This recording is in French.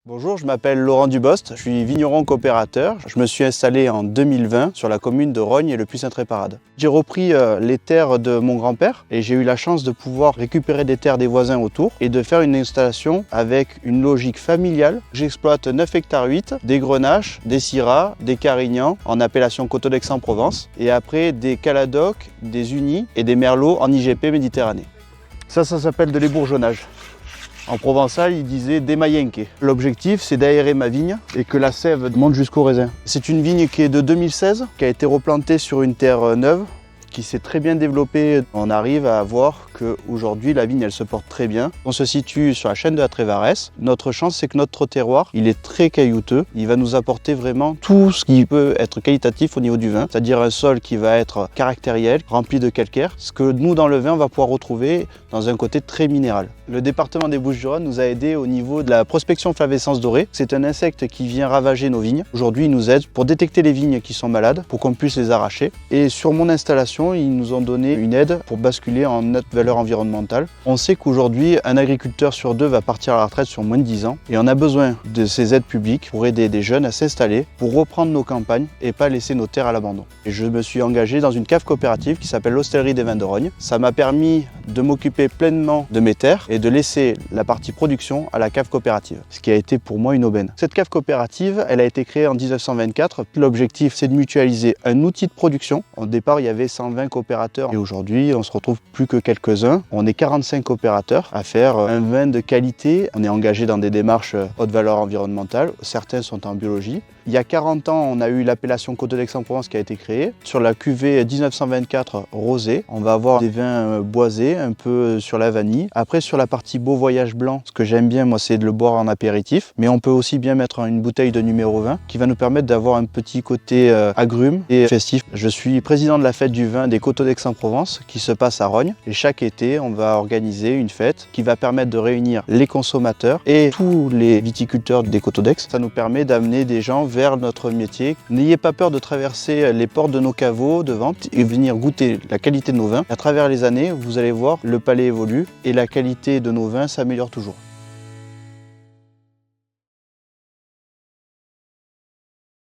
Bonjour, je m'appelle Laurent Dubost, je suis vigneron coopérateur. Je me suis installé en 2020 sur la commune de Rognes et le Puy-Saint-Tréparade. J'ai repris les terres de mon grand-père et j'ai eu la chance de pouvoir récupérer des terres des voisins autour et de faire une installation avec une logique familiale. J'exploite 9 hectares 8, des grenaches, des syrahs, des carignans en appellation Coteaux d'Aix-en-Provence et après des caladocs, des unis et des merlots en IGP Méditerranée. Ça s'appelle de l'ébourgeonnage. En provençal, il disait démayenque. L'objectif, c'est d'aérer ma vigne et que la sève monte jusqu'au raisin. C'est une vigne qui est de 2016, qui a été replantée sur une terre neuve, qui s'est très bien développée. On arrive à voir qu'aujourd'hui, la vigne, elle se porte très bien. On se situe sur la chaîne de la Trévarès. Notre chance, c'est que notre terroir, il est très caillouteux. Il va nous apporter vraiment tout ce qui peut être qualitatif au niveau du vin, c'est-à-dire un sol qui va être caractériel, rempli de calcaire, ce que nous, dans le vin, on va pouvoir retrouver dans un côté très minéral. Le département des Bouches-du-Rhône nous a aidé au niveau de la prospection flavescence dorée. C'est un insecte qui vient ravager nos vignes. Aujourd'hui, il nous aide pour détecter les vignes qui sont malades, pour qu'on puisse les arracher. Et sur mon installation, ils nous ont donné une aide pour basculer en notre valeur environnementale. On sait qu'aujourd'hui, un agriculteur sur deux va partir à la retraite sur moins de 10 ans et on a besoin de ces aides publiques pour aider des jeunes à s'installer, pour reprendre nos campagnes et pas laisser nos terres à l'abandon. Et je me suis engagé dans une cave coopérative qui s'appelle l'Hostellerie des Vins de Rognes. Ça m'a permis de m'occuper pleinement de mes terres et de laisser la partie production à la cave coopérative, ce qui a été pour moi une aubaine. Cette cave coopérative, elle a été créée en 1924. L'objectif, c'est de mutualiser un outil de production. Au départ, il y avait 120 coopérateurs et aujourd'hui, on se retrouve plus que quelques-uns. On est 45 coopérateurs à faire un vin de qualité. On est engagé dans des démarches haute valeur environnementale. Certains sont en biologie. Il y a 40 ans, on a eu l'appellation Coteaux d'Aix-en-Provence qui a été créée. Sur la cuvée 1924 rosé, on va avoir des vins boisés, un peu sur la vanille. Après, sur la partie beau voyage blanc, ce que j'aime bien, moi, c'est de le boire en apéritif. Mais on peut aussi bien mettre une bouteille de numéro 20 qui va nous permettre d'avoir un petit côté agrume et festif. Je suis président de la fête du vin des Coteaux d'Aix-en-Provence qui se passe à Rognes. Et chaque été, on va organiser une fête qui va permettre de réunir les consommateurs et tous les viticulteurs des Coteaux d'Aix. Ça nous permet d'amener des gens vers notre métier. N'ayez pas peur de traverser les portes de nos caveaux de vente et venir goûter la qualité de nos vins. À travers les années, vous allez voir, le palais évolue et la qualité de nos vins s'améliore toujours.